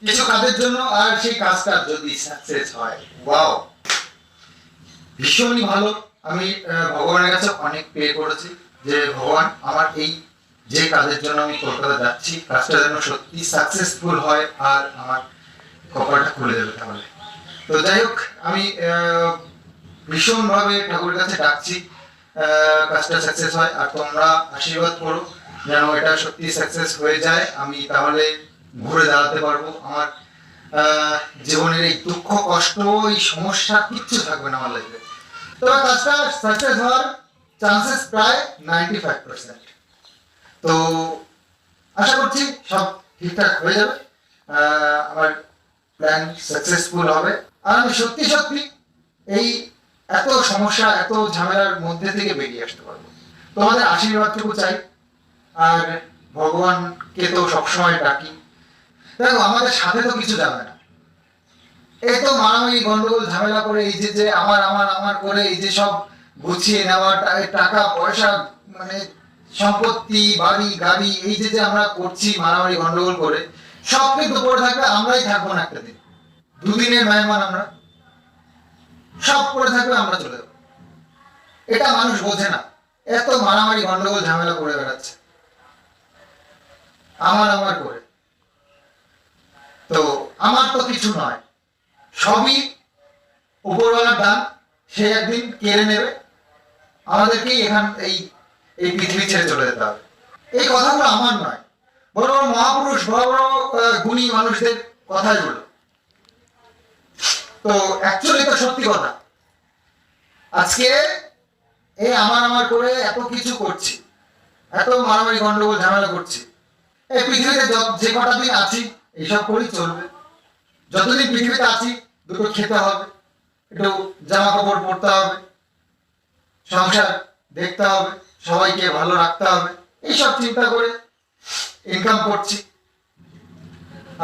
কিছু কাজের জন্য, আর সেই কাজটা যদি সাকসেস হয়, ওয়াও, ভীষণই ভালো। আমি ভগবানের কাছে অনেক প্রে করেছি যে ভগবান আমার এই যে কাজের জন্য আমি কলকাতা যাচ্ছি, কাজটা যেন সত্যি সাকসেসফুল হয় আর আমার কপালটা খুলে দেবে। তাহলে তো যাই হোক, আমি ভীষণভাবে ঠাকুরের কাছে ডাকছি কাজটা সাকসেস হয়, আর তোমরা আশীর্বাদ করো যেন এটা সত্যি সাকসেস হয়ে যায়। আমি তাহলে ঘুরে দাঁড়াতে পারবো, আমার জীবনের এই দুঃখ কষ্ট এই সমস্যা কিচ্ছু থাকবে না আমার লাইফে। তবে কাজটা সাকসেস হওয়ার চান্সেস প্রায় 95%। তো আশা করছি সব ঠিকঠাক হয়ে যাবে, আমার প্ল্যান সাকসেসফুল হবে, আর আমি সত্যি সত্যি এই এত সমস্যা এত ঝামেলার মধ্যে থেকে বেরিয়ে আসতে পারবো। তোমাদের আশীর্বাদটুকু চাই, আর ভগবানকে তো সবসময় ডাকি। দেখো, আমাদের সাথে তো কিছু যাবে না, এই তো মারামারি গন্ডগোল ঝামেলা করে, এই যে আমার আমার আমার করে এই যে সব গুছিয়ে নেওয়া, টাকা পয়সা মানে সম্পত্তি বাড়ি গাড়ি, এই যে আমরা করছি মারামারি গন্ডগোল করে, সব কিন্তু পড়ে থাকবে, আমরাই থাকবো না একটা দিন, দুদিনের মেহমান আমরা, সব পড়ে থাকবে, আমরা চলে যাবো। এটা মানুষ বোঝে না, এত মারামারি গন্ডগোল ঝামেলা করে বেড়াচ্ছে আমার আমার করে। তো আমার তো কিছু নয়, সবই উপরওয়ালার দান, সে একদিন কেড়ে নেবে, আমাদেরকেই এখান এই এই পৃথিবী ছেড়ে চলে যেতে হবে। এই কথাগুলো আমার নয়, বড় বড় মহাপুরুষ বড় বড় গুণী মানুষদের কথাই বলো। তো অ্যাকচুয়ালি তো সত্যি কথা, আজকে এই আমার আমার করে এত কিছু করছি, এত মারামারি গন্ডগোল ঝামেলা করছি, এই পৃথিবীতে যে কটা দিন আছি এইসব করেই চলবে। যতদিন পৃথিবীতে আছি দুটো খেতে হবে, একটু জামা কাপড় পরতে হবে, সংসার দেখতে হবে, সবাইকে ভালো রাখতে হবে, এইসব চিন্তা করে ইনকাম করছি।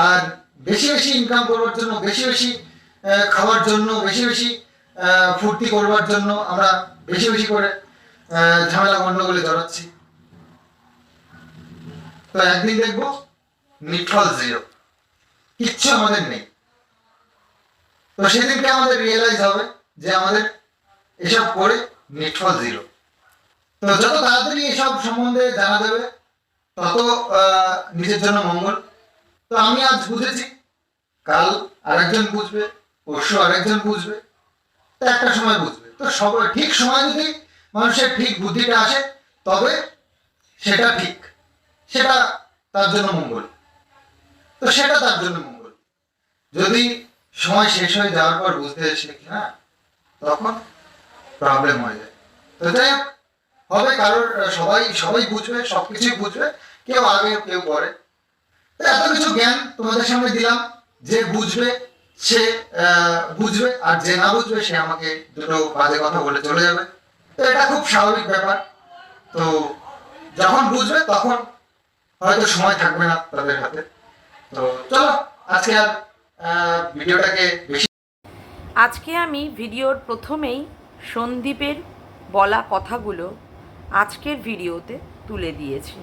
আর বেশি বেশি ইনকাম করবার জন্য, বেশি বেশি খাওয়ার জন্য, বেশি বেশি ফুর্তি করবার জন্য আমরা বেশি বেশি করে ঝামেলা গন্ডগোলে জড়াচ্ছি। তো একদিন দেখবো নিটফল জিরো, কিচ্ছু আমাদের নেই। তো সেদিনকে আমাদের রিয়েলাইজ হবে যে আমাদের এসব করে নিটফল জিরো। তো যত তাড়াতাড়ি এসব সম্বন্ধে জানা দেবে তত নিজের জন্য মঙ্গল। তো আমি আজ বুঝেছি, কাল আরেকজন বুঝবে, পরশু আরেকজন বুঝবে, তো একটা সময় বুঝবে। তো সবাই ঠিক সময় যদি মানুষের ঠিক বুদ্ধিটা আসে, তবে সেটা ঠিক, সেটা তার জন্য মঙ্গল। তো সেটা তার জন্য মঙ্গল। যদি সময় শেষ হয়ে যাওয়ার পর বুঝতে শিখি না, তখন প্রবলেম হয়ে যায়। তো যাই হোক, হবে কারোর, সবাই সবাই বুঝবে, সবকিছুই বুঝবে, কেউ আগে কেউ পরে। তো এত কিছু জ্ঞান তোমাদের সামনে দিলাম, যে বুঝবে সে বুঝবে, আর যে না বুঝবে সে আমাকে দুটো বাজে কথা বলে চলে যাবে। তো এটা খুব স্বাভাবিক ব্যাপার। তো যখন বুঝবে তখন হয়তো সময় থাকবে না তাদের হাতে। তো চলো আজকে আর ভিডিওটাকে বেশি, আজকে আমি ভিডিওর প্রথমেই সন্দীপের বলা কথাগুলো আজকের ভিডিওতে তুলে দিয়েছি।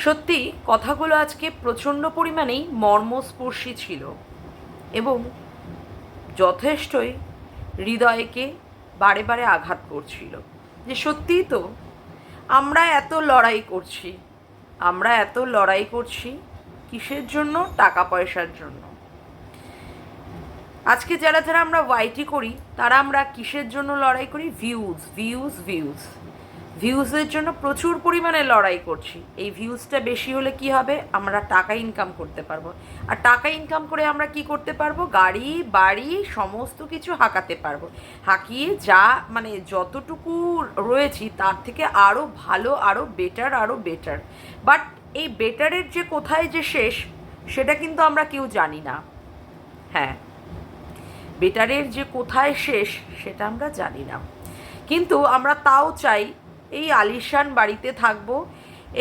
সত্যি কথাগুলো আজকে প্রচণ্ড পরিমাণেই মর্মস্পর্শী ছিল এবং যথেষ্টই হৃদয়কে বারে বারে আঘাত করছিল। যে সত্যিই তো আমরা এত লড়াই করছি, আমরা এত লড়াই করছি কিসের জন্য? টাকা পয়সার জন্য। আজকে যারা যারা আমরা ওয়াইটি করি, তারা আমরা কিসের জন্য লড়াই করি? ভিউজ ভিউজ ভিউজ ভিউজের জন্য প্রচুর পরিমাণে লড়াই করছি। এই ভিউজটা বেশি হলে কি হবে? আমরা টাকা ইনকাম করতে পারবো, আর টাকা ইনকাম করে আমরা কি করতে পারবো? গাড়ি বাড়ি সমস্ত কিছু হাঁকাতে পারবো, হাঁকিয়ে যা মানে যতটুকু রয়েছি তার থেকে আরও ভালো, আরও বেটার। বাট এই বেটারের যে কোথায় যে শেষ, সেটা কিন্তু আমরা কেউ জানি না। হ্যাঁ, বেটারের যে কোথায় শেষ সেটা আমরা জানি না, কিন্তু আমরা তাও চাই এই আলিশান বাড়িতে থাকবো,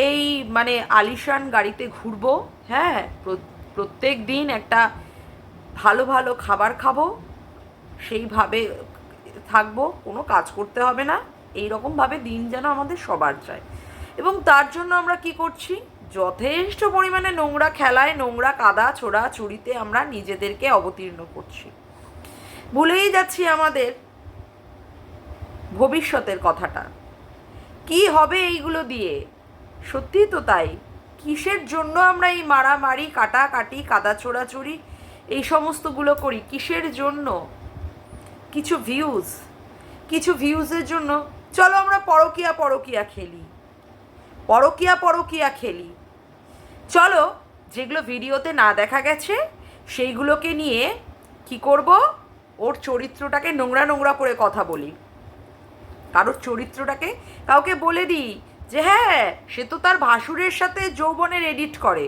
এই মানে আলিশান গাড়িতে ঘুরবো, হ্যাঁ, প্রত্যেক দিন একটা ভালো ভালো খাবার খাবো, সেইভাবে থাকবো, কোনো কাজ করতে হবে না, এই রকমভাবে দিন যেন আমাদের সবার যায়। এবং তার জন্য আমরা কি করছি? যথেষ্ট পরিমাণে নোংরা খেলায়, নোংরা কাদা ছোড়া ছুরিতে আমরা নিজেদেরকে অবতীর্ণ করছি, ভুলেই যাচ্ছি আমাদের ভবিষ্যতের কথাটা। কি হবে এইগুলো দিয়ে? সত্যি তো তাই। কিসের জন্য আমরা এই মারামারি, কাটাকাটি, কাদা ছোড়াছুড়ি এই সমস্তগুলো করি? কিসের জন্য? কিছু ভিউজের জন্য। চলো আমরা পরকীয়া খেলি। চলো, যেগুলো ভিডিওতে না দেখা গেছে সেইগুলোকে নিয়ে কি করব, ওর চরিত্রটাকে নোংরা করে কথা বলি, কারোর চরিত্রটাকে কাউকে বলে দিই যে হ্যাঁ, সে তো তার ভাসুরের সাথে যৌবনের এডিট করে,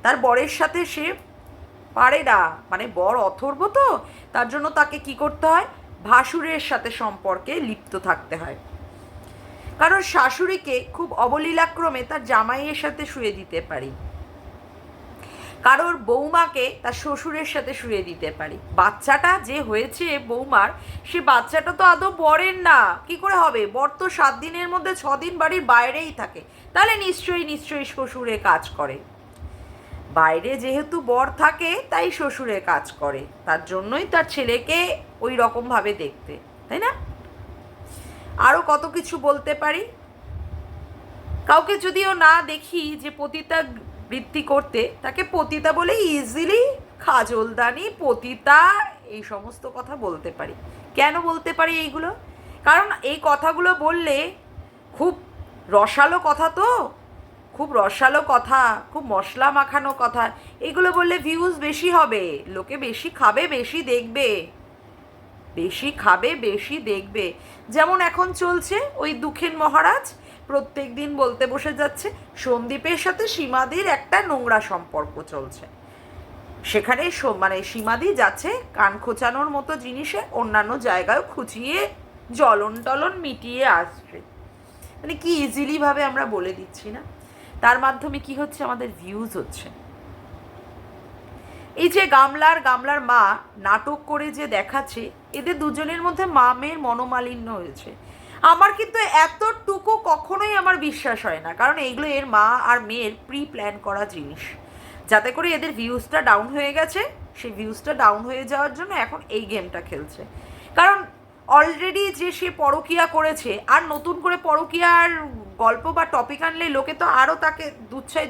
তার বরের সাথে সে পারে না, মানে বর অথর্ব তো, তার জন্য তাকে কি করতে হয়, ভাসুরের সাথে সম্পর্কে লিপ্ত থাকতে হয়। কারণ শাশুড়িকে খুব অবলীলাক্রমে তার জামাইয়ের সাথে শুয়ে দিতে পারি, কারোর বৌমাকে তার শ্বশুরের সাথে শুয়ে দিতে পারি। বাচ্চাটা যে হয়েছে বৌমার, সে বাচ্চাটা তো আদৌ বরের না, কি করে হবে? বর তো 7 দিনের মধ্যে 6 দিন বাড়ির বাইরেই থাকে, তাহলে নিশ্চয়ই শ্বশুরে কাজ করে। বাইরে যেহেতু বর থাকে তাই শ্বশুরে কাজ করে, তার জন্যই তার ছেলেকে ওই রকমভাবে দেখতে, তাই না? আরও কত কিছু বলতে পারি। কাউকে যদিও না দেখি যে পতিতা বৃত্তি করতে, তাকে পতিতা বলে ইজিলি খাজলদানি, পতিতা, এই সমস্ত কথা বলতে পারি। কেন বলতে পারি এইগুলো? কারণ এই কথাগুলো বললে খুব রসালো কথা, তো খুব রসালো কথা, খুব মশলা মাখানো কথা, এগুলো বললে ভিউজ বেশি হবে, লোকে বেশি খাবে, বেশি দেখবে। যেমন এখন চলছে ওই দুঃখের মহারাজ প্রত্যেক দিন বলতে বসে যাচ্ছে সন্দীপের সাথে সীমাদির একটা নোংরা সম্পর্ক চলছে, সেখানে মানে সীমাদি যাচ্ছে কান খোঁচানোর মতো জিনিসে অন্যান্য জায়গায় খুঁচিয়ে জ্বলন টলন মিটিয়ে আসছে। মানে কি ইজিলিভাবে আমরা বলে দিচ্ছি না? তার মাধ্যমে কি হচ্ছে, আমাদের ভিউজ হচ্ছে। এই যে গামলার মা নাটক করে যে দেখাচ্ছে, এদের দুজনের মধ্যে মা মেয়ের মনোমালিন্য হয়েছে। আমার কিন্তু এতটুকু কখনোই আমার বিশ্বাস হয় না, কারণ এইগুলো এর মা আর মেয়ের প্রি প্ল্যান করা জিনিস, যাতে করে এদের ভিউজটা ডাউন হয়ে গেছে, সেই ভিউজটা ডাউন হয়ে যাওয়ার জন্য এখন এই গেমটা খেলছে। কারণ অলরেডি যে সে পরকীয়া করেছে, আর নতুন করে পরকীয়ার গল্প বা টপিক আনলে লোকে তো আরও তাকে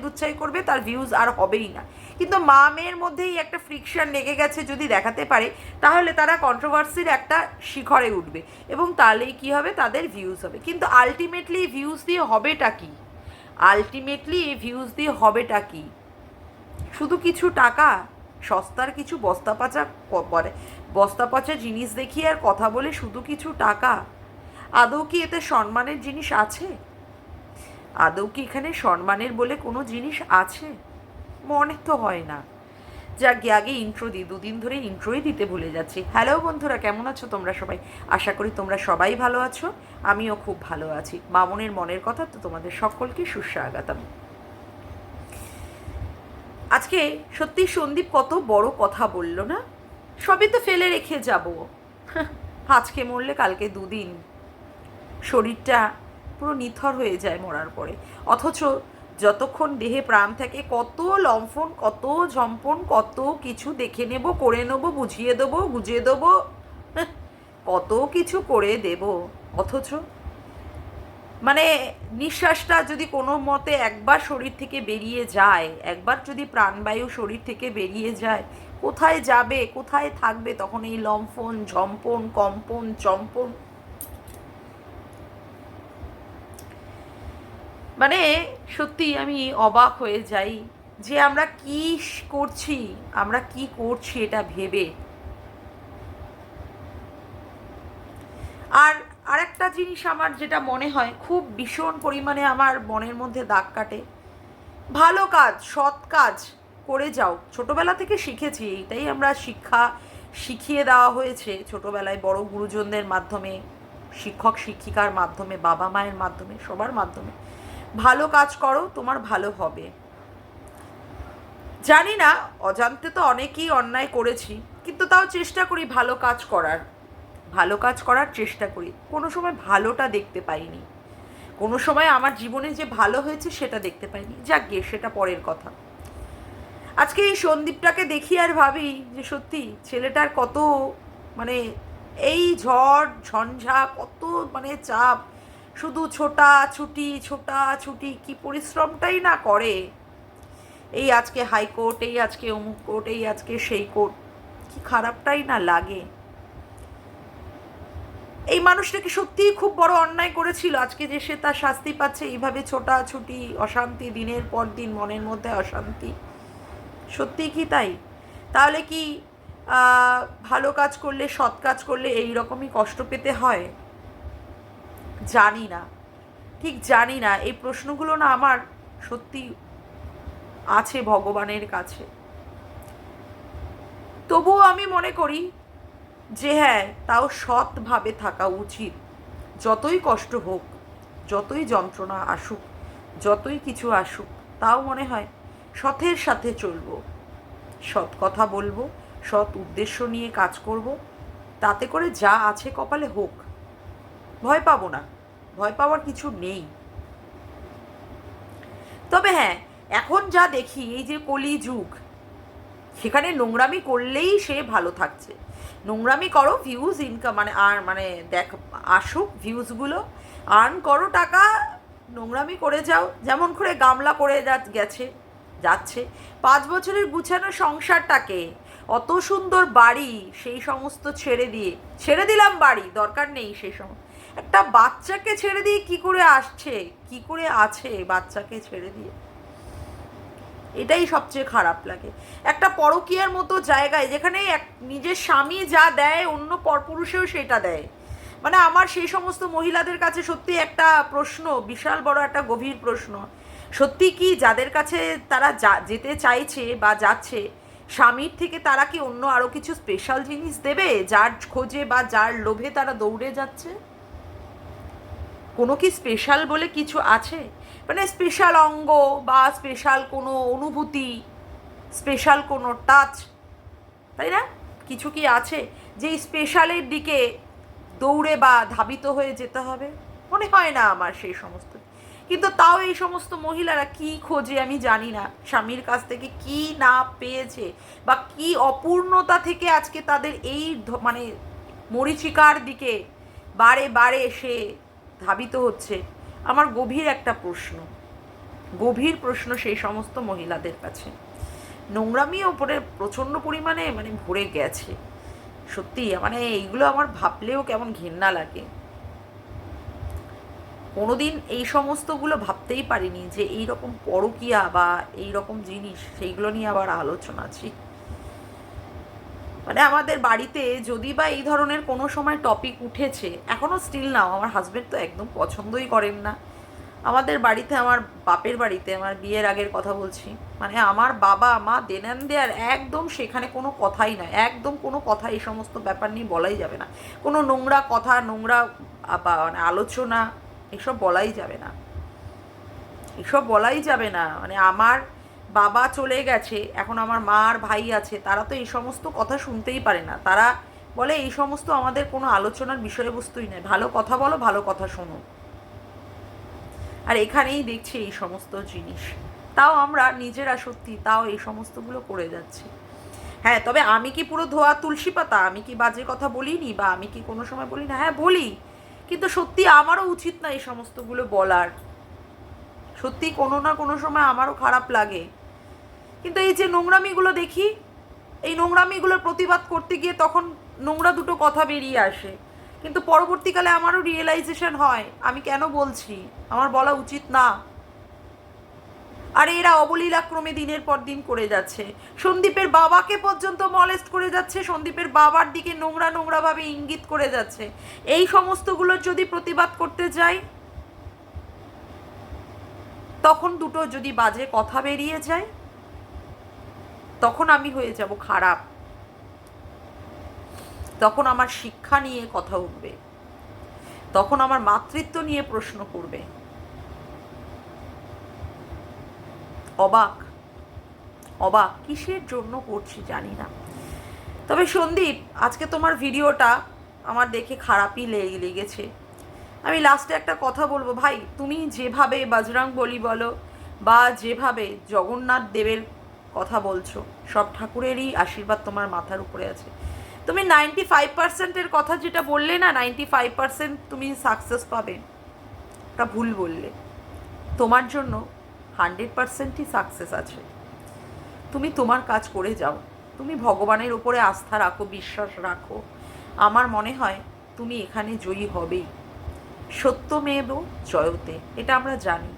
দুচ্ছাই করবে, তার ভিউজ আর হবেই না। কিন্তু মা মেয়ের মধ্যেই একটা ফ্রিকশন লেগে গেছে যদি দেখাতে পারে, তাহলে তারা কন্ট্রোভার্সির একটা শিখরে উঠবে, এবং তাহলেই কী হবে, তাদের ভিউজ হবে। কিন্তু আলটিমেটলি ভিউজ দিয়ে হবেটা কি? শুধু কিছু টাকা, সস্তার কিছু বস্তা পচা জিনিস দেখিয়ে আর কথা বলে শুধু কিছু টাকা। আদৌ কি এতে সম্মানের জিনিস আছে? আদৌ কি এখানে সম্মানের বলে কোনো জিনিস আছে? মনে তো হয় না। যাক, আগে ইন্ট্রো দিই, 2 দিন ধরে ইন্ট্রোই দিতে ভুলে যাচ্ছি। হ্যালো বন্ধুরা, কেমন আছো তোমরা সবাই? আশা করি তোমরা সবাই ভালো আছো, আমিও খুব ভালো আছি। মামনের মনের কথা তো তোমাদের সকলকে সুস্বাগতম। আজকে সত্যি সন্দীপ কত বড় কথা বলল না? সবই তো ফেলে রেখে যাব, আজকে মরলে কালকে 2 দিন, শরীরটা পুরো নিথর হয়ে যায় মরার পরে। অথচ যতক্ষণ দেহে প্রাণ থাকে কত লম্ফন, কত ঝম্পন, কত কিছু দেখে নেব, করে নেবো, বুঝিয়ে দেবো, গুজিয়ে দেবো, কত কিছু করে দেব। অথচ মানে নিঃশ্বাসটা যদি কোনো মতে একবার শরীর থেকে বেরিয়ে যায়, একবার যদি প্রাণবায়ু শরীর থেকে বেরিয়ে যায়, কোথায় যাবে, কোথায় থাকবে তখন এই লম্ফন, ঝম্পন, কম্পন, চম্পন? মানে সত্যি আমি অবাক হয়ে যাই যে আমরা কি করছি এটা ভেবে। আর আরেকটা জিনিস আমার যেটা মনে হয় খুব ভীষণ পরিমাণে আমার মনের মধ্যে দাগ কাটে, ভালো কাজ, সৎ কাজ করে যাও। ছোটবেলা থেকে শিখেছি, এইটাই আমরা শিখিয়ে দেওয়া হয়েছে ছোটবেলায়, বড় গুরুজনদের মাধ্যমে, শিক্ষক শিক্ষিকার মাধ্যমে, বাবা মায়ের মাধ্যমে, সবার মাধ্যমে। ভালো কাজ করো, তোমার ভালো হবে। জানি না, অজান্তে তো অনেকেই অন্যায় করেছি, কিন্তু তাও চেষ্টা করি ভালো কাজ করার চেষ্টা করি। কোনো সময় ভালোটা দেখতে পাইনি, কোনো সময় আমার জীবনে যে ভালো হয়েছে সেটা দেখতে পাইনি, যাক গিয়ে সেটা পরের কথা। আজকে এই সন্দীপটাকে দেখি আর ভাবি যে সত্যি ছেলেটার কত মানে এই ঝড় ঝঞ্ঝা, কত মানে চাপ, শুধু ছোটাছুটি কি পরিশ্রমটাই না করে। এই আজকে হাইকোর্ট, এই আজকে অমুক কোর্ট, এই আজকে সেই কোর্ট, কি খারাপটাই না লাগে। এই মানুষটাকে সত্যিই খুব বড় অন্যায় করেছিল আজকে যে সে তার শাস্তি পাচ্ছে এইভাবে ছোটাছুটি, অশান্তি, দিনের পর দিন মনের মধ্যে অশান্তি। সত্যি কি তাই? তাহলে কি ভালো কাজ করলে, সৎ কাজ করলে এই রকমই কষ্ট পেতে হয়? জানি না, ঠিক জানি না। এই প্রশ্নগুলো না আমার সত্যি আছে ভগবানের কাছে। তবুও আমি মনে করি যে হ্যাঁ, তাও সৎভাবে থাকা উচিত। যতই কষ্ট হোক, যতই যন্ত্রণা আসুক, যতই কিছু আসুক, তাও মনে হয় সৎের সাথে চলবো, সৎ কথা বলবো, সৎ উদ্দেশ্য নিয়ে কাজ করব, তাতে করে যা আছে কপালে হোক। ভয় পাবো না, ভয় পাওয়ার কিছু নেই। তবে হ্যাঁ, এখন যা দেখি এই যে কলি যুগ, সেখানে নোংরামি করলেই সে ভালো থাকছে। নোংরামি করো, ভিউজ ইনকাম মানে আর মানে দেখ আসুক ভিউজগুলো, আর্ন করো টাকা, নোংরামি করে যাও। যেমন করে গামলা করে যাচ্ছে 5 বছরের গুছানো সংসারটাকে, অত সুন্দর বাড়ি, সেই সমস্ত ছেড়ে দিলাম বাড়ি, দরকার নেই সেই সময়। একটা বাচ্চাকে ছেড়ে দিয়ে কি করে আসছে, কি করে আছে বাচ্চাকে ছেড়ে দিয়ে, এটাই সবচেয়ে খারাপ লাগে। একটা পরকীয়ার মতো জায়গায় যেখানে নিজের স্বামী যা দেয় অন্য পরপুরুষেও সেটা দেয়। মানে আমার সেই সমস্ত মহিলাদের কাছে সত্যি একটা প্রশ্ন, বিশাল বড় একটা গভীর প্রশ্ন, সত্যি কি যাদের কাছে তারা যেতে চাইছে বা যাচ্ছে, স্বামীর থেকে তারা কি অন্য আরও কিছু স্পেশাল জিনিস দেবে যার খোঁজে বা যার লোভে তারা দৌড়ে যাচ্ছে? কোনো কি স্পেশাল বলে কিছু আছে? মানে স্পেশাল অঙ্গ বা স্পেশাল কোনো অনুভূতি, স্পেশাল কোনো টাচ, তাই না? কিছু কি আছে যে স্পেশালের দিকে দৌড়ে বা ধাবিত হয়ে যেতে হবে? মনে হয় না আমার সেই সমস্ত। কিন্তু তাও এই সমস্ত মহিলারা কি খোঁজে আমি জানি না, স্বামীর কাছ থেকে কি না পেয়েছে বা কি অপূর্ণতা থেকে আজকে তাদের এই মানে মরীচিকার দিকে বারে বারে এসে ধাবিত হচ্ছে। আমার গভীর প্রশ্ন সেই সমস্ত মহিলাদের কাছে। নোংরামি ওপরে প্রচণ্ড পরিমাণে মানে ভরে গেছে সত্যি। মানে এইগুলো আমার ভাবলেও কেমন ঘেন্না লাগে। কোনোদিন এই সমস্তগুলো ভাবতেই পারিনি যে এই রকম পরকীয়া বা এই রকম জিনিস, সেইগুলো নিয়ে আবার আলোচনা আছে। মানে আমাদের বাড়িতে যদি বা এই ধরনের কোনো সময় টপিক উঠেছে, এখনও স্টিল নাও আমার হাজব্যান্ড তো একদম পছন্দই করেন না। আমাদের বাড়িতে, আমার বাপের বাড়িতে, আমার বিয়ের আগের কথা বলছি, মানে আমার বাবা মা দেনান দেয়ার একদম সেখানে কোনো কথাই নয়, একদম কোনো কথা এই সমস্ত ব্যাপার নিয়ে বলাই যাবে না। কোনো নোংরা কথা, নোংরা বা মানে আলোচনা, এসব বলাই যাবে না, এসব বলাই যাবে না। মানে আমার বাবা চলে গেছে, এখন আমার মা আর ভাই আছে, তারা তো এই সমস্ত কথা শুনতেই পারে না। তারা বলে এই সমস্ত আমাদের কোনো আলোচনার বিষয়বস্তুই নয়, ভালো কথা বলো, ভালো কথা শোনো। আর এখানেই দেখছি এই সমস্ত জিনিস, তাও আমরা নিজেরা সত্যি তাও এই সমস্তগুলো করে যাচ্ছি। হ্যাঁ, তবে আমি কি পুরো ধোয়া তুলসী পাতা? আমি কি বাজে কথা বলিনি বা আমি কি কোনো সময় বলি না? হ্যাঁ বলি, কিন্তু সত্যি আমারও উচিত না এই সমস্তগুলো বলার। সত্যি কোনো না কোনো সময় আমারও খারাপ লাগে। কিন্তু এই যে নোংরামিগুলো দেখি, এই নোংরামিগুলোর প্রতিবাদ করতে গিয়ে তখন নোংরা দুটো কথা বেরিয়ে আসে, কিন্তু পরবর্তীকালে আমারও রিয়েলাইজেশন হয় আমি কেন বলছি, আমার বলা উচিত না। আর এরা অবলীলাক্রমে দিনের পর দিন করে যাচ্ছে। সন্দীপের বাবাকে পর্যন্ত মলেস্ট করে যাচ্ছে, সন্দীপের বাবার দিকে নোংরাভাবে ইঙ্গিত করে যাচ্ছে। এই সমস্তগুলোর যদি প্রতিবাদ করতে যাই, তখন দুটো যদি বাজে কথা বেরিয়ে যায়, তখন আমি হয়ে যাব খারাপ, তখন আমার শিক্ষা নিয়ে কথা উঠবে, তখন আমার মাতৃত্ব নিয়ে প্রশ্ন করবে। অবাক কিসের জন্য করছি জানি না। তবে সন্দীপ, আজকে তোমার ভিডিওটা আমার দেখে খারাপই লেগেছে। আমি লাস্টে একটা কথা বলবো ভাই, তুমি যেভাবে বজরং বলি বলো বা যেভাবে জগন্নাথ দেবের কথা বলছো, সব ঠাকুরেরই আশীর্বাদ তোমার মাথার উপরে আছে। তুমি 95%-এর কথা যেটা বললে না, 95% তুমি সাকসেস পাবে, ওটা ভুল বললে। তোমার জন্য 100%ই সাকসেস আছে। তুমি তোমার কাজ করে যাও, তুমি ভগবানের উপরে আস্থা রাখো, বিশ্বাস রাখো, আমার মনে হয় তুমি এখানে জয়ী হবেই। সত্যমেব জয়তে, এটা আমরা জানি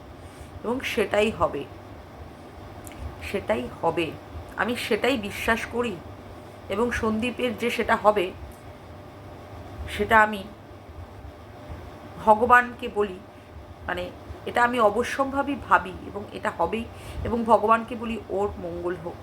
এবং সেটাই হবে, সেটাই হবে, আমি সেটাই বিশ্বাস করি। এবং সন্দীপের যে সেটা হবে, সেটা আমি ভগবানকে বলি, মানে এটা আমি অবশ্যম্ভাবী ভাবি এবং এটা হবেই, এবং ভগবানকে বলি ওর মঙ্গল হোক।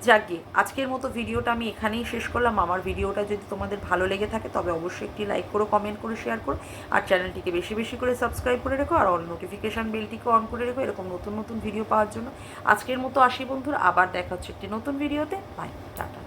যাকে আজকের মতো ভিডিওটা আমি এখানেই শেষ করলাম। আমার ভিডিওটা যদি তোমাদের ভালো লেগে থাকে তবে অবশ্যই একটি লাইক করো, কমেন্ট করে শেয়ার করো, আর চ্যানেলটিকে বেশি বেশি করে সাবস্ক্রাইব করে রেখো, আর অল নোটিফিকেশান বেলটিকে অন করে রেখো এরকম নতুন নতুন ভিডিও পাওয়ার জন্য। আজকের মতো আসি বন্ধুরা, আবার দেখা হচ্ছে একটি নতুন ভিডিওতে। Bye, tata.